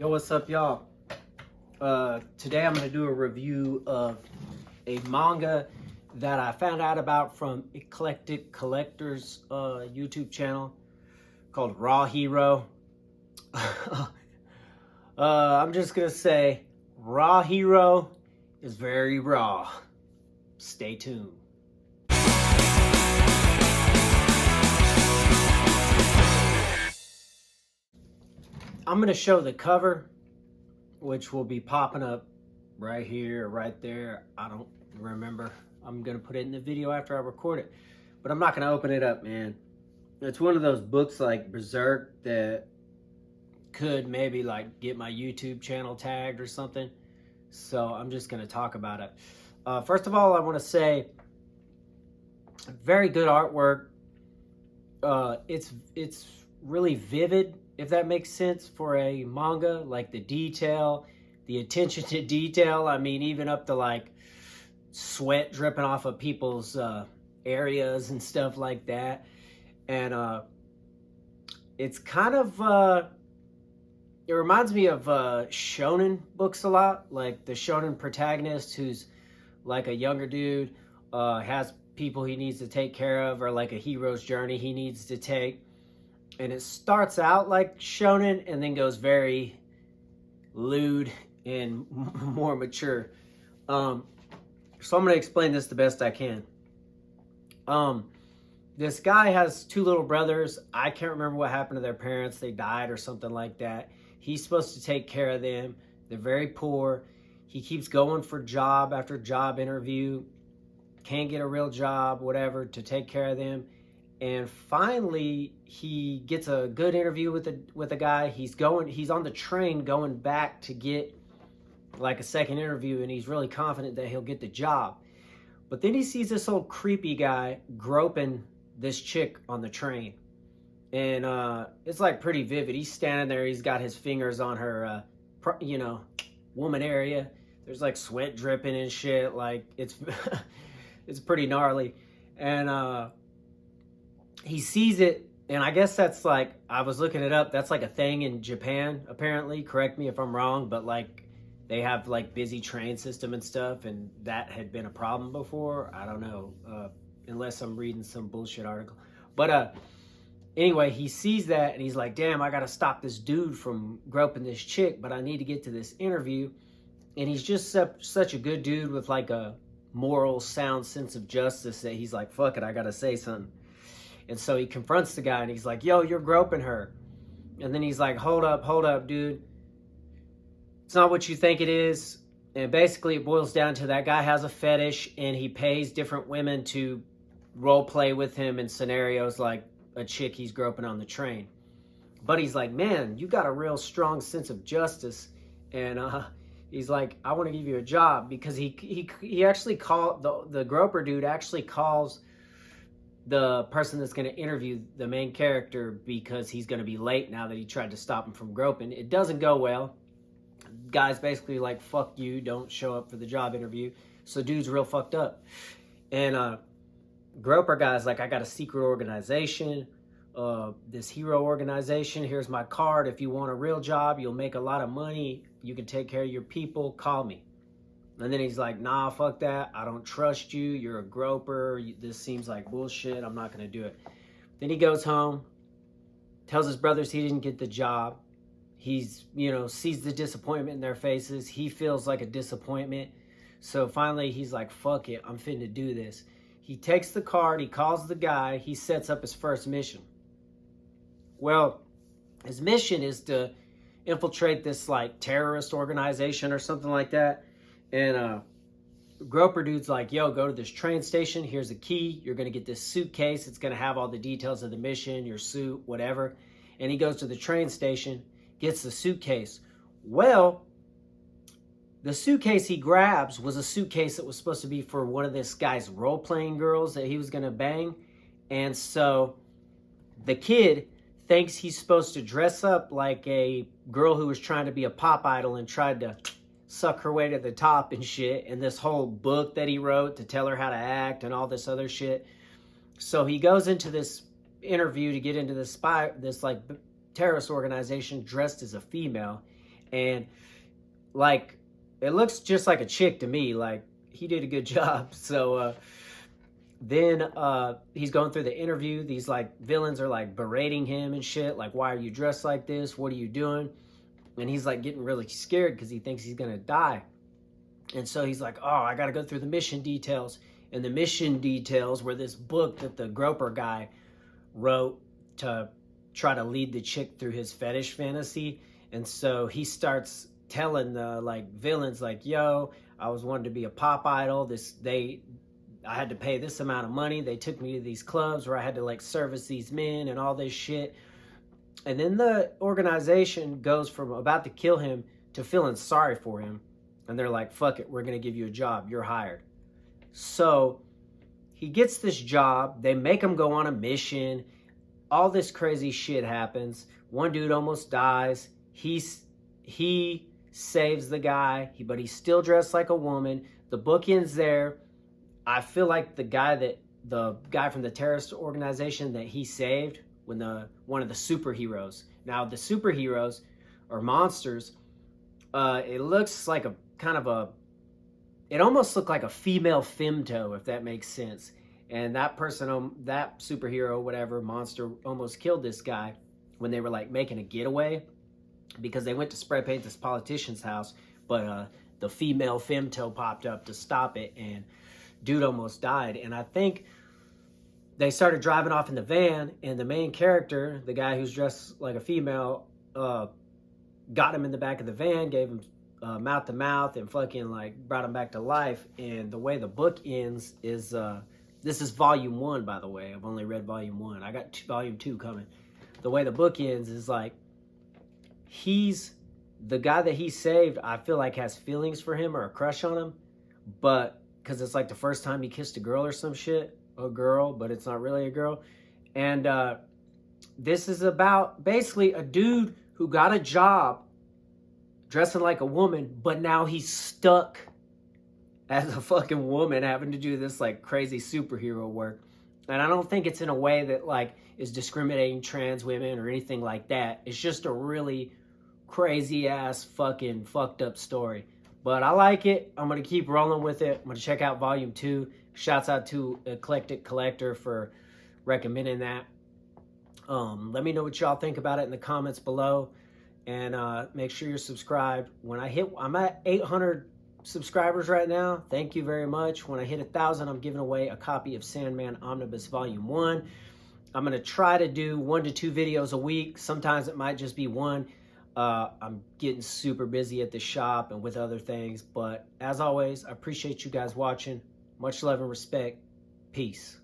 Yo, what's up, y'all? Today I'm going to do a review of a manga that I found out about from Eclectic Collector's YouTube channel called Raw Hero. I'm just going to say Raw Hero is very raw. Stay tuned. I'm going to show the cover, which will be popping up right here, right there. I don't remember. I'm going to put it in the video after I record it. But I'm not going to open it up, man. It's one of those books like Berserk that could maybe like get my YouTube channel tagged or something. So I'm just going to talk about it. First of all, I want to say very good artwork. It's really vivid, if that makes sense, for a manga. Like the detail, the attention to detail. I mean, even up to like sweat dripping off of people's areas and stuff like that. And it's kind of it reminds me of shonen books a lot. Like the shonen protagonist who's like a younger dude, has people he needs to take care of, or like a hero's journey he needs to take. And it starts out like shonen and then goes very lewd and more mature. So I'm going to explain this the best I can. This guy has two little brothers. I can't remember what happened to their parents. They died or something like that. He's supposed to take care of them. They're very poor. He keeps going for job after job interview. Can't get a real job, whatever, to take care of them. And finally, he gets a good interview with a guy. He's on the train going back to get like a second interview, and he's really confident that he'll get the job. But then he sees this old creepy guy groping this chick on the train. And it's like pretty vivid. He's standing there. He's got his fingers on her, woman area. There's like sweat dripping and shit. Like it's pretty gnarly. And he sees it, and I guess that's like, I was looking it up, that's like a thing in Japan, apparently. Correct me if I'm wrong, but like they have like busy train system and stuff, and that had been a problem before. I don't know, unless I'm reading some bullshit article. But anyway, he sees that, and he's like, damn, I gotta stop this dude from groping this chick, but I need to get to this interview. And he's just such a good dude with like a moral, sound sense of justice that he's like, fuck it, I gotta say something. And so he confronts the guy and he's like, yo, you're groping her. And then he's like, hold up, dude. It's not what you think it is. And basically it boils down to that guy has a fetish, and he pays different women to role play with him in scenarios like a chick he's groping on the train. But he's like, man, you got a real strong sense of justice. And he's like, I want to give you a job, because he actually called, the groper dude actually calls the person that's going to interview the main character, because he's going to be late now that he tried to stop him from groping. It doesn't go well. Guy's basically like, fuck you, don't show up for the job interview. So dude's real fucked up. And groper guy's like, I got a secret organization, this hero organization. Here's my card. If you want a real job, you'll make a lot of money, you can take care of your people, call me. And then he's like, nah, fuck that. I don't trust you. You're a groper. This seems like bullshit. I'm not going to do it. Then he goes home, tells his brothers he didn't get the job. He's, sees the disappointment in their faces. He feels like a disappointment. So finally he's like, fuck it, I'm finna do this. He takes the card. He calls the guy. He sets up his first mission. Well, his mission is to infiltrate this like terrorist organization or something like that. And groper dude's like, yo, go to this train station. Here's a key. You're going to get this suitcase. It's going to have all the details of the mission, your suit, whatever. And he goes to the train station, gets the suitcase. Well, the suitcase he grabs was a suitcase that was supposed to be for one of this guy's role-playing girls that he was going to bang. And so the kid thinks he's supposed to dress up like a girl who was trying to be a pop idol and tried to suck her way to the top and shit, and this whole book that he wrote to tell her how to act and all this other shit. So he goes into this interview to get into this like terrorist organization dressed as a female, And like, it looks just like a chick to me. Like, he did a good job. So then he's going through the interview. These like villains are like berating him and shit. Like, why are you dressed like this? What are you doing? And he's like getting really scared because he thinks he's gonna die. And so he's like, oh, I gotta go through the mission details. And the mission details were this book that the groper guy wrote to try to lead the chick through his fetish fantasy. And so he starts telling the like villains like, yo, I was wanted to be a pop idol. I had to pay this amount of money. They took me to these clubs where I had to like service these men and all this shit. And then the organization goes from about to kill him to feeling sorry for him. And they're like, fuck it, we're going to give you a job. You're hired. So he gets this job. They make him go on a mission. All this crazy shit happens. One dude almost dies. He saves the guy, but he's still dressed like a woman. The book ends there. I feel like the guy from the terrorist organization that he saved, one of the superheroes. Now the superheroes or monsters, it looks like a kind of a, it almost looked like a female femto, if that makes sense. And that person, that superhero, whatever, monster almost killed this guy when they were like making a getaway because they went to spray paint this politician's house, but the female femto popped up to stop it and dude almost died. And I think they started driving off in the van and the main character, the guy who's dressed like a female, got him in the back of the van, gave him mouth to mouth and fucking like brought him back to life. And the way the book ends is, this is volume 1, by the way. I've only read volume 1. I got volume 2 coming. The way the book ends is like, the guy that he saved, I feel like has feelings for him or a crush on him, but because it's like the first time he kissed a girl or some shit, a girl, but it's not really a girl. And this is about basically a dude who got a job dressing like a woman, but now he's stuck as a fucking woman having to do this like crazy superhero work. And I don't think it's in a way that like is discriminating trans women or anything like that. It's just a really crazy ass fucking fucked up story. But I like it. I'm going to keep rolling with it. I'm going to check out volume 2. Shouts out to Eclectic Collector for recommending that. Let me know what y'all think about it in the comments below. And make sure you're subscribed. I'm at 800 subscribers right now. Thank you very much. When I hit 1,000, I'm giving away a copy of Sandman Omnibus Volume 1. I'm going to try to do 1 to 2 videos a week. Sometimes it might just be 1. I'm getting super busy at the shop and with other things. But as always, I appreciate you guys watching. Much love and respect. Peace.